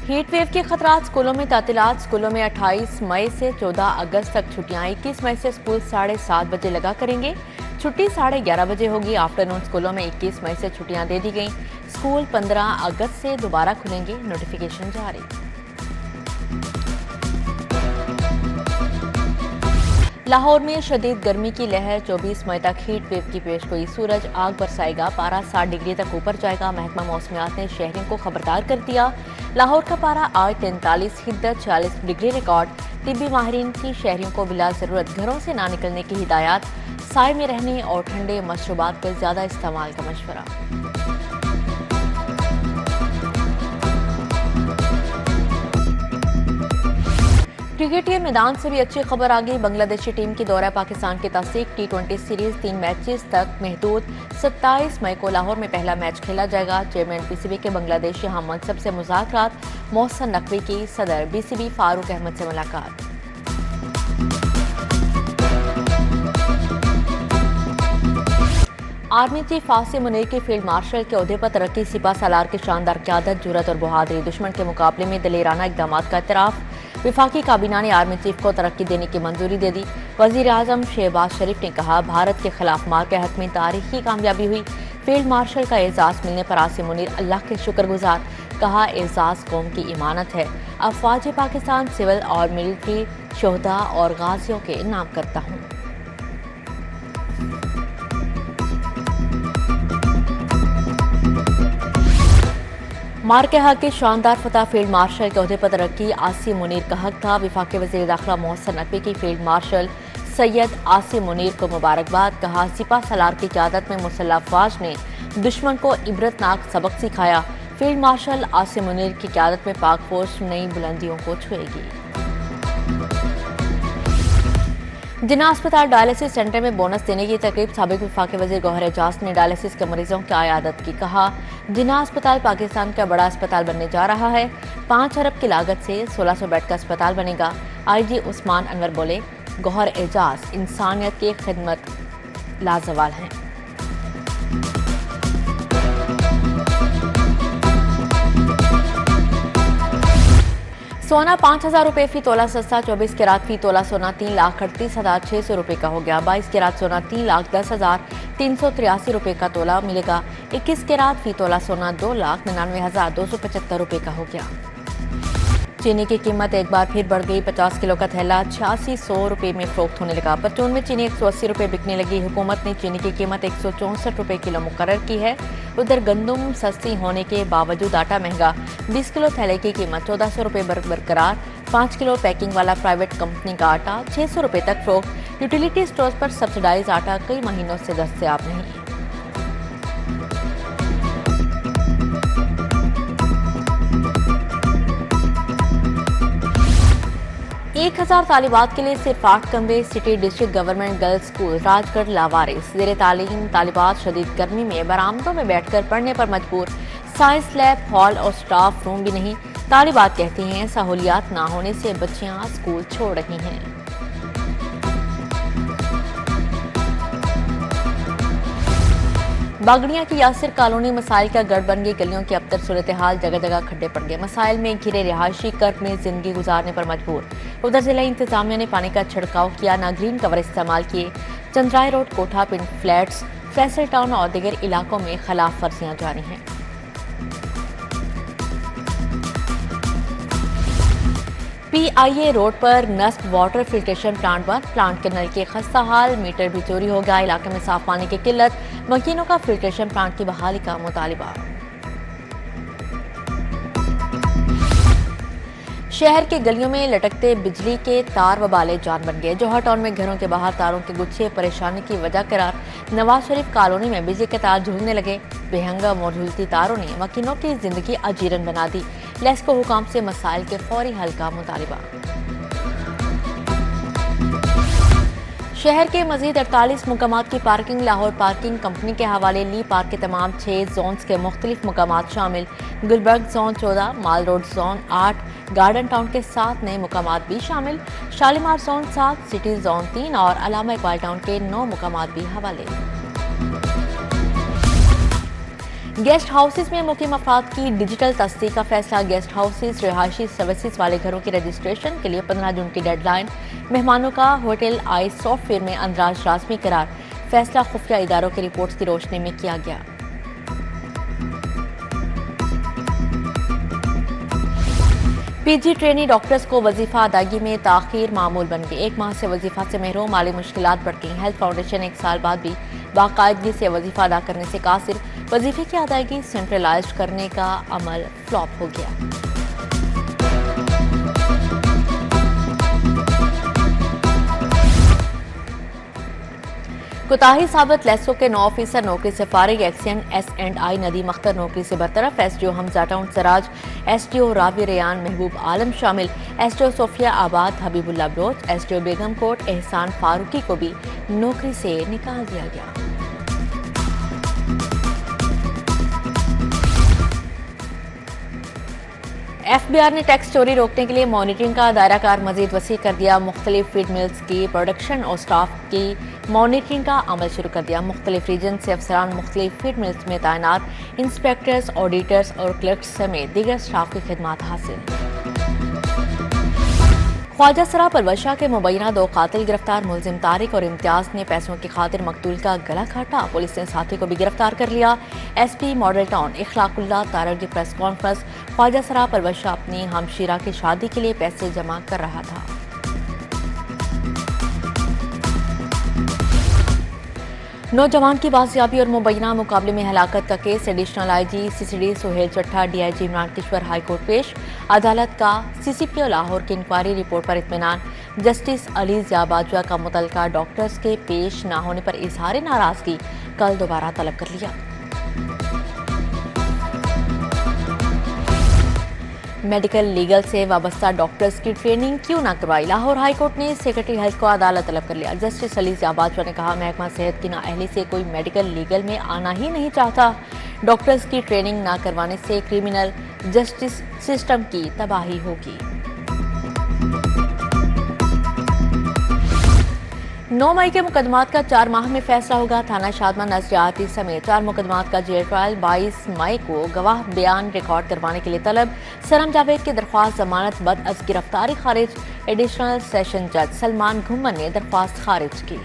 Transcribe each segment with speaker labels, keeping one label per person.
Speaker 1: Heat wave के खतरात, स्कूलों में तातीलात। स्कूलों में 28 मई से 14 अगस्त तक छुट्टियां। 21 मई से स्कूल 7:30 बजे लगा करेंगे। छुट्टी 11:30 बजे होगी। आफ्टरनून स्कूलों में 21 मई से छुट्टियां दे दी गई। स्कूल 15 अगस्त से दोबारा खुलेंगे। नोटिफिकेशन जारी। लाहौर में शदीद गर्मी की लहर, 24 मई तक हीट वेव की पेशगोई। सूरज आग बरसाएगा, पारा 60 डिग्री तक ऊपर जाएगा। महकमा मौसमियात ने शहरियों को खबरदार कर दिया। लाहौर का पारा आज 43, हिद्दत 40 डिग्री रिकॉर्ड। तिब्बी माहिरीन की शहरियों को बिला जरूरत घरों से ना निकलने की हिदायत। साए में रहने और ठंडे मशरूबात पर ज्यादा इस्तेमाल का मशवरा। क्रिकेट मैदान से भी अच्छी खबर आ गई। बांग्लादेशी टीम की दौरा पाकिस्तान की तस्दीक। T20 सीरीज 3 मैचेस तक महदूद। 27 मई को लाहौर में पहला मैच खेला जाएगा। चेयरमैन PCB के बांग्लादेशी हम मनसब से मुज़ाकरात। मोहसन नकवी की सदर BCB फारूक अहमद से मुलाकात। आर्मी चीफ आसिम मुनीर की फील्ड मार्शल के ओहदे पर तरक्की। सिपा सालार की शानदार क़यादत, जुर्रत और बहादुरी। दुश्मन के मुकाबले में दलेराना इक़दाम का इतराफ़। विफाकी काबीना ने आर्मी चीफ को तरक्की देने की मंजूरी दे दी। वज़ीर आज़म शहबाज शरीफ ने कहा, भारत के खिलाफ मार के हक में तारीखी कामयाबी हुई। फील्ड मार्शल का एजाज़ मिलने पर आसिम मुनीर अल्लाह के शुक्रगुजार। कहा, एजाज़ कौम की इमानत है। अफ़वाज पाकिस्तान सिविल और मिलिट्री शोहदा और गाजियों के नाम करता हूँ। मार के हक की शानदार फतह। फील्ड मार्शल के ओहदे पर तरक्की आसिम मुनीर का हक था। विफाकी वज़ीर दाखिला मोहसन नकवी की फील्ड मार्शल सैयद आसिम मुनीर को मुबारकबाद। कहा, सिपा सलार की क़यादत में मुसल्लह अफ़वाज ने दुश्मन को इबरतनाक सबक सिखाया। फील्ड मार्शल आसिम मुनीर की क़यादत में पाक फौज नई बुलंदियों को छुएगी। जिन्ना अस्पताल डायलिसिस सेंटर में बोनस देने की तकरीब। साबिक वफाकी वज़ीर गौहर एजाज ने डायलिसिस के मरीजों की आयादत की। कहा, जिन्ना अस्पताल पाकिस्तान का बड़ा अस्पताल बनने जा रहा है। 5 अरब की लागत से 1600 बेड का अस्पताल बनेगा। IG उस्मान अनवर बोले, गौहर एजाज इंसानियत की खिदमत लाजवाल हैं। सोना 5000 रुपये फी तोला सस्ता। 24 कैरात फी तोला सोना 3,38,600 रुपये का हो गया। 22 कैरात सोना 3,10,383 रुपये का तोला मिलेगा। 21 कैरात फी तोला सोना 2,99,275 रुपये का हो गया। चीनी की कीमत एक बार फिर बढ़ गई। 50 किलो का थैला 8600 रुपये में फरोख्त होने लगा। परचून में चीनी 180 रुपये बिकने लगी। हुकूमत ने चीनी की कीमत 164 रुपये किलो मुकर्रर की है। उधर गंदम सस्ती होने के बावजूद आटा महंगा। 20 किलो थैले की कीमत 1400 रुपये बरकरार। 5 किलो पैकिंग वाला प्राइवेट कंपनी का आटा 600 रुपये तक फरोख्त। यूटिलिटी स्टोर्स पर सब्सिडाइज आटा कई महीनों से दस्तयाब नहीं। 1000 तालिबात के लिए सिर्फ 8 कमरे। City district government girls school Rajgarh लावारिस। ज़ेरे तालीम तालिबात शदीद गर्मी में बरामदों में बैठकर पढ़ने पर मजबूर। साइंस लैब, हॉल और स्टाफ रूम भी नहीं। तालिबात कहती हैं, सहूलियात ना होने से बच्चियां स्कूल छोड़ रही हैं। बागड़ियां की यासिर कॉलोनी मसाइल का गढ़ बन गई। गलियों की अबतर सूरत हाल, जगह जगह खड्डे पड़ गए। मसाइल में घिरे रिहायशी कर्ब में जिंदगी गुजारने पर मजबूर। उधर जिला इंतजामिया ने पानी का छिड़काव किया, ना ग्रीन कवर इस्तेमाल किए। चंद्राई रोड, कोठा पिंड फ्लैट्स, फैसल टाउन और दीगर इलाकों में खिलाफ वर्जियां जारी हैं। PIA रोड पर नस्ब वाटर फिल्ट्रेशन प्लांट बंद। प्लांट के नल के खस्ता हाल, मीटर भी चोरी हो गया। इलाके में साफ पानी की किल्लत। मकीनों का फिल्ट्रेशन प्लांट की बहाली का मुतालिबा। शहर के गलियों में लटकते बिजली के तार वबाले जान बन गए। जौहर टाउन में घरों के बाहर तारों के गुच्छे परेशानी की वजह करार। नवाज शरीफ कॉलोनी में बिजली के तार झूलने लगे। बेहंगा मौजूदती तारों ने मकीनों की जिंदगी अजीरन बना दी। लेस्को हुकाम से मसाइल के फौरी हल का मुतालिबा। शहर के मजीद 48 मुकामात की पार्किंग। लाहौर पार्किंग कंपनी के हवाले ली पार्क के तमाम 6 जोन्स के मुख्तलिफ मुकामात शामिल। गुलबर्ग जोन 14, माल रोड जोन 8, गार्डन टाउन के 7 नए मुकामात भी शामिल। शालीमार जोन 7, सिटी जोन 3 और अलामा इकबाल टाउन के 9 मुकामात भी हवाले। गेस्ट हाउसेज में मुकीम अफराद की डिजिटल तस्दीक का फैसला। गेस्ट हाउसेज रिहायशी सर्विसेज वाले घरों की रजिस्ट्रेशन के लिए 15 जून की डेडलाइन। मेहमानों का होटल आई सॉफ्टवेयर में अंदराज लाजमी करार। फैसला खुफिया इदारों की रिपोर्ट्स की रोशनी में किया गया। पीजी ट्रेनी डॉक्टर्स को वजीफा अदायगी में ताखीर मामूल बन गई। 1 माह से वजीफा से महरूम, माली मुश्किलात बढ़ गई। हेल्थ फाउंडेशन 1 साल बाद भी बाकायदगी से वजीफा अदा करने से कासिर। वजीफे की अदायगी सेंट्रलाइज करने का अमल फ्लॉप हो गया। कोताही साबित लेसो के 9% नौकरी से फारिग। एक्सियन S&I नदीम अख्तर नौकरी से बरतरफ। SDO Hamza town Saraj, SDO Ravi Rayan Mehboob Alam शामिल। SDO सोफिया आबाद हबीबुल्ला बलोच, SDO बेगम कोट एहसान फारूकी को भी नौकरी से निकाल दिया गया। FBI ने टैक्स चोरी रोकने के लिए मॉनिटरिंग का दायरा कार मजीद वसी कर दिया। मुख्तलिफ फीड मिल्स की प्रोडक्शन और स्टाफ की मॉनिटरिंग का अमल शुरू कर दिया। मुख्तलिफ रीजन से अफसरान मुख्तलिफ फीड मिल्स में तैनात इंस्पेक्टर्स, ऑडिटर्स और क्लर्क्स समेत दीगर स्टाफ की खिदमात हासिल। ख्वाजा सरा परवशा के मुबैना 2 कातिल गिरफ्तार। मुलजिम तारिक और इम्तियाज ने पैसों की खातिर मकतूल का गला काटा। पुलिस ने साथी को भी गिरफ्तार कर लिया। SP मॉडल टाउन इखलाकुल्लाह तारड़ की प्रेस कॉन्फ्रेंस। ख्वाजा सरा परवशा अपनी हमशीरा की शादी के लिए पैसे जमा कर रहा था। नौजवान की बाजियाबी और मुबैना मुकाबले में हलाकत का case. Additional IG CCD Suhail Chatha DIG Imran Kishwar high court पेश। अदालत का CCPO लाहौर की इंक्वायरी रिपोर्ट पर इत्मीनान। जस्टिस अली ज़िया बाजवा का मुतल्लिका डॉक्टर्स के पेश न होने पर इजहार नाराजगी कल दोबारा तलब कर लिया। मेडिकल लीगल से वाबस्ता डॉक्टर्स की ट्रेनिंग क्यों ना करवाई। लाहौर हाईकोर्ट ने सेक्रेटरी हेल्थ को अदालत तलब कर लिया। जस्टिस अली ज़िया बाजवा ने कहा, महकमा सेहत की नाअहली से कोई मेडिकल लीगल में आना ही नहीं चाहता। डॉक्टर्स की ट्रेनिंग ना करवाने से क्रिमिनल जस्टिस सिस्टम की तबाही होगी। 9 मई के मुकदमात का 4 माह में फैसला होगा। थाना शादमा नजरियाती समेत 4 मुकदमात का जेल ट्रायल। 22 मई को गवाह बयान रिकॉर्ड करवाने के लिए तलब। सरम जावेद की दरख्वास्त जमानत बद अज गिरफ्तारी खारिज। एडिशनल सेशन जज सलमान घुम्मन ने दरख्वास्त खारिज की।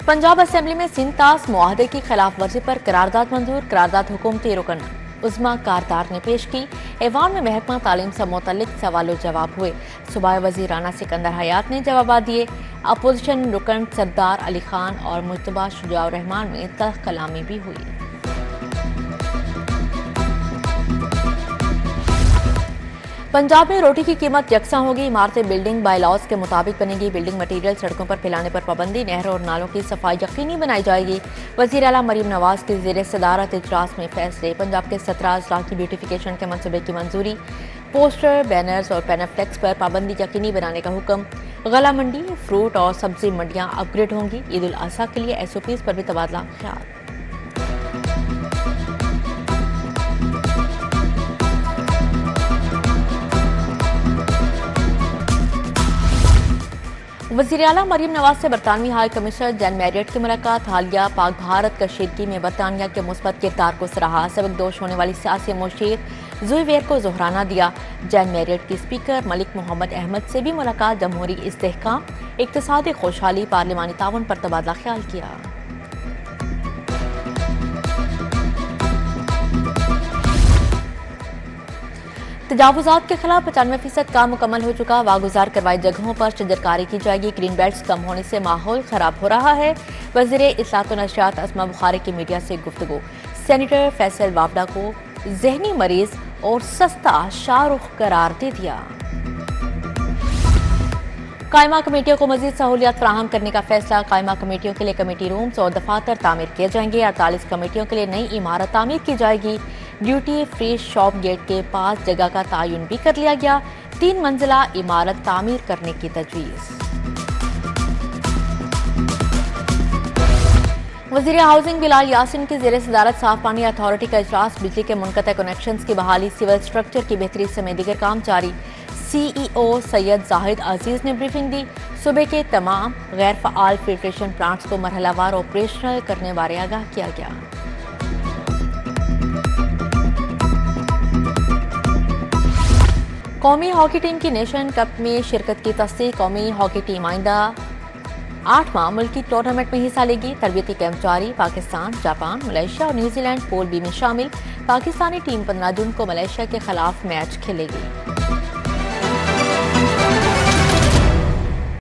Speaker 1: पंजाब असेंबली में सिंतास मुआहदे की खिलाफ वर्जी पर करारदाद मंजूर। करारदाद हुकूमती रुकन उज़्मा कारदार ने पेश की। ऐवान में महकमा तालीम से मुतल्लिक सवाल जवाब हुए। सूबाई वज़ीर राना सिकंदर हयात ने जवाब दिए। अपोजिशन रुकन सरदार अली खान और मुज्तबा शुजाउर रहमान में तल्ख कलामी भी हुई। पंजाब में रोटी की कीमत यकसा होगी। इमारतें बिल्डिंग बायलॉज के मुताबिक बनेगी। बिल्डिंग मटीरियल सड़कों पर फैलाने पर पाबंदी। नहरों और नालों की सफाई यकीनी बनाई जाएगी। वज़ीर आला मरीम नवाज की ज़ेर सदारत इजलास में फैसले। पंजाब के 17 अजला की ब्यूटिफिकेशन के मनसूबे की मंजूरी। पोस्टर, बैनर्स और पैनाफ्लेक्स पर पाबंदी यकीनी बनाने का हुक्म। गला मंडी, फ्रूट और सब्जी मंडियाँ अपग्रेड होंगी। ईद उल अज़हा के लिए SOPs पर भी तबादला ख्याल। वज़ीर आला मरीम नवाज से बरतानवी हाई कमिश्नर जैन मैरियट की मुलाकात। हालिया पाक भारत कशीदगी में बरतानिया के मुस्बत किरदार को सराहा। सबकदोश होने वाली सियासी मुशीर जुइवेर को जोहराना दिया। जैन मैरियट की स्पीकर मलिक मोहम्मद अहमद से भी मुलाकात। जमहूरी इस्तेहकाम, इक्तिसादी खुशहाली, पार्लिमानी ताउन पर तबादला ख्याल किया। तजावुजात के खिलाफ 95% काम मुकम्मल हो चुका। वागुजार करवाई जगहों पर शजरकारी की जाएगी। ग्रीन बेल्ट्स कम होने से माहौल खराब हो रहा है। वज़ीर इत्तलात व नशरियात अस्मा बुखारी की मीडिया से गुफ्तगू। सेनेटर फैसल वावडा को जहनी मरीज और सस्ता शाहरुख करार दे दिया। कायमा कमेटियों को मजीद सहूलियात फराहम करने का फैसला। कायमा कमेटियों के लिए कमेटी रूम्स और दफातर तामीर किए जाएंगे। 48 कमेटियों के लिए नई इमारत तामीर की जाएगी। ड्यूटी फ्री शॉप गेट के पास जगह का तयन भी कर लिया गया। 3 मंजिला इमारत तामीर करने की तजवीज़। वज़ीर हाउसिंग बिलाल यासिन की ज़ेर सदारत साफ पानी अथॉरिटी का इजलास। बिजली के मुनक़ता कनेक्शंस की बहाली, सिविल स्ट्रक्चर की बेहतरी समेत दीगर काम जारी। CEO सैयद जाहिद अजीज ने ब्रीफिंग दी। सूबे के तमाम गैर फ़आल फिल्ट्रेशन प्लांट्स को मरहलावार ऑपरेशनल करने बारे आगाह किया गया। कौमी हॉकी टीम की नेशन कप में शिरकत की तस्दीक। कौमी हॉकी टीम आइंदा 8वां मुल्की टूर्नामेंट में हिस्सा लेगी। तरबियती कैंप जारी। पाकिस्तान, जापान, मलेशिया और न्यूजीलैंड पूल बी में शामिल। पाकिस्तानी टीम 15 जून को मलेशिया के खिलाफ मैच खेलेगी।